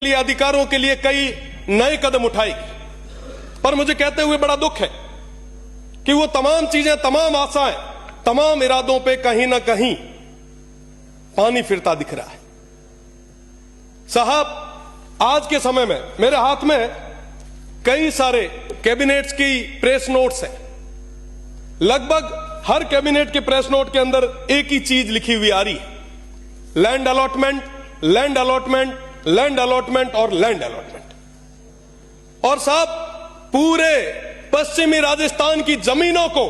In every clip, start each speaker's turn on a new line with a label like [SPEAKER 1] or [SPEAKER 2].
[SPEAKER 1] लिए अधिकारों के लिए कई नए कदम उठाएगी, पर मुझे कहते हुए बड़ा दुख है कि वो तमाम चीजें, तमाम आशाएं, तमाम इरादों पे कहीं ना कहीं पानी फिरता दिख रहा है। साहब, आज के समय में मेरे हाथ में कई सारे कैबिनेट्स की प्रेस नोट्स हैं। लगभग हर कैबिनेट के प्रेस नोट के अंदर एक ही चीज लिखी हुई आ रही है, land allotment, land allotment, land allotment और लैंड अलॉटमेंट। और साहब, पूरे पश्चिमी राजस्थान की जमीनों को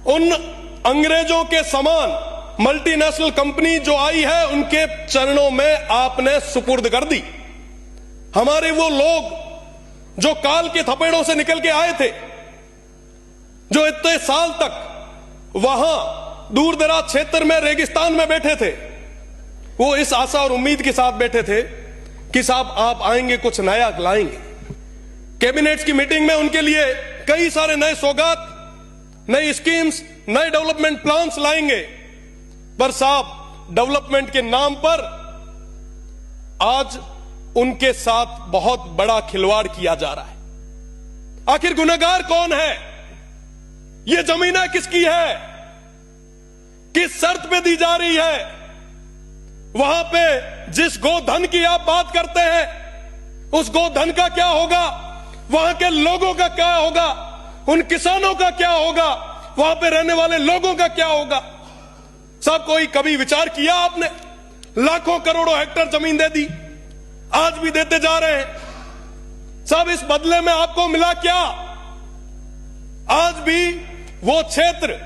[SPEAKER 1] उन अंग्रेजों के समान मल्टीनेशनल कंपनी जो आई है उनके चरणों में आपने सुपुर्द कर दी। हमारे वो लोग जो काल के थपेड़ों से निकल के आए थे, जो इतने साल तक वहां दूर दराज क्षेत्र में रेगिस्तान में बैठे थे, वो इस आशा और उम्मीद के साथ बैठे थे कि साहब आप आएंगे, कुछ नया लाएंगे। कैबिनेट्स की मीटिंग में उनके लिए कई सारे नए सौगात, नई स्कीम्स, नए डेवलपमेंट प्लान्स लाएंगे। पर साहब, डेवलपमेंट के नाम पर आज उनके साथ बहुत बड़ा खिलवाड़ किया जा रहा है। आखिर गुनहगार कौन है? ये जमीनें किसकी है? किस शर्त पे दी जा रही है? वहां पे जिस गोधन की आप बात करते हैं, उस गोधन का क्या होगा? वहां के लोगों का क्या होगा? उन किसानों का क्या होगा? वहां पे रहने वाले लोगों का क्या होगा? सब कोई कभी विचार किया आपने? लाखों करोड़ों हेक्टेयर जमीन दे दी, आज भी देते जा रहे हैं। सब इस बदले में आपको मिला क्या? आज भी वो क्षेत्र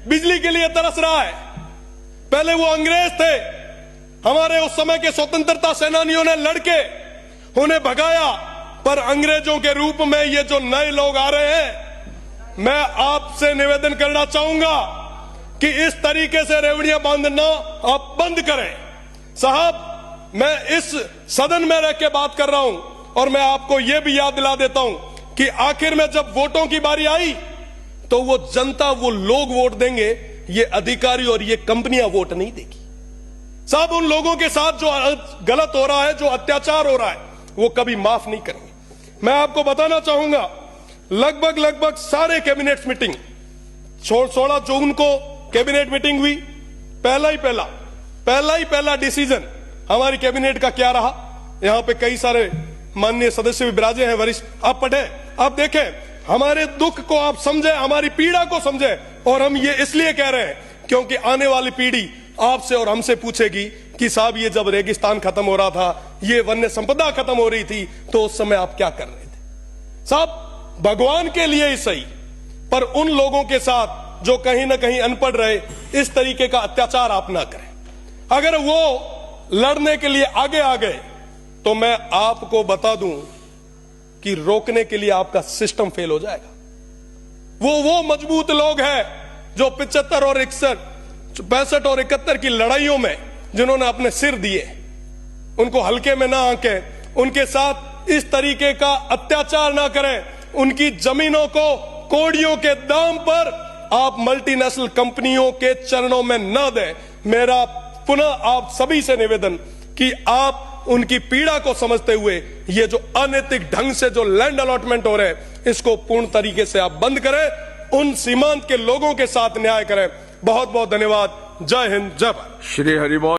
[SPEAKER 1] बिजली के लिए तरस रहा है। पहले वो अंग्रेज थे, हमारे उस समय के स्वतंत्रता सेनानियों ने लड़के उन्हें भगाया, पर अंग्रेजों के रूप में ये जो नए लोग आ रहे हैं, मैं आपसे निवेदन करना चाहूंगा कि इस तरीके से रेवड़ियां बांधना आप बंद करें। साहब, मैं इस सदन में रह के बात कर रहा हूं और मैं आपको यह भी याद दिला देता हूं कि आखिर में जब वोटों की बारी आई तो वो जनता, वो लोग वोट देंगे, ये अधिकारी और ये कंपनियां वोट नहीं देगी। साहब, उन लोगों के साथ जो गलत हो रहा है, जो अत्याचार हो रहा है, वो कभी माफ नहीं करेंगे। मैं आपको बताना चाहूंगा, लगभग सारे कैबिनेट मीटिंग, 16 जून को कैबिनेट मीटिंग हुई। पहला ही पहला डिसीजन हमारी कैबिनेट का क्या रहा? यहां पे कई सारे माननीय सदस्य भी विराजे हैं, वरिष्ठ, आप पढ़े, आप देखें, हमारे दुख को आप समझे, हमारी पीड़ा को समझे। और हम ये इसलिए कह रहे हैं क्योंकि आने वाली पीढ़ी आपसे और हमसे पूछेगी कि साहब, ये जब रेगिस्तान खत्म हो रहा था, ये वन्य संपदा खत्म हो रही थी, तो उस समय आप क्या कर रहे थे? साहब, भगवान के लिए ही सही, पर उन लोगों के साथ जो कहीं ना कहीं अनपढ़ रहे, इस तरीके का अत्याचार आप ना करें। अगर वो लड़ने के लिए आगे आ गए तो मैं आपको बता दूं कि रोकने के लिए आपका सिस्टम फेल हो जाएगा। वो मजबूत लोग हैं जो 75 और 61, 65 और 71 की लड़ाइयों में जिन्होंने अपने सिर दिए, उनको हल्के में ना आंकें, उनके साथ इस तरीके का अत्याचार ना करें, उनकी जमीनों को कोड़ियों के दाम पर आप मल्टीनेशनल कंपनियों के चरणों में न दें। मेरा पुनः आप सभी से निवेदन कि आप उनकी पीड़ा को समझते हुए ये जो अनैतिक ढंग से जो लैंड अलॉटमेंट हो रहे हैं, इसको पूर्ण तरीके से आप बंद करें, उन सीमांत के लोगों के साथ न्याय करें। बहुत बहुत धन्यवाद। जय हिंद, जय भारत।
[SPEAKER 2] श्री हरि बोल।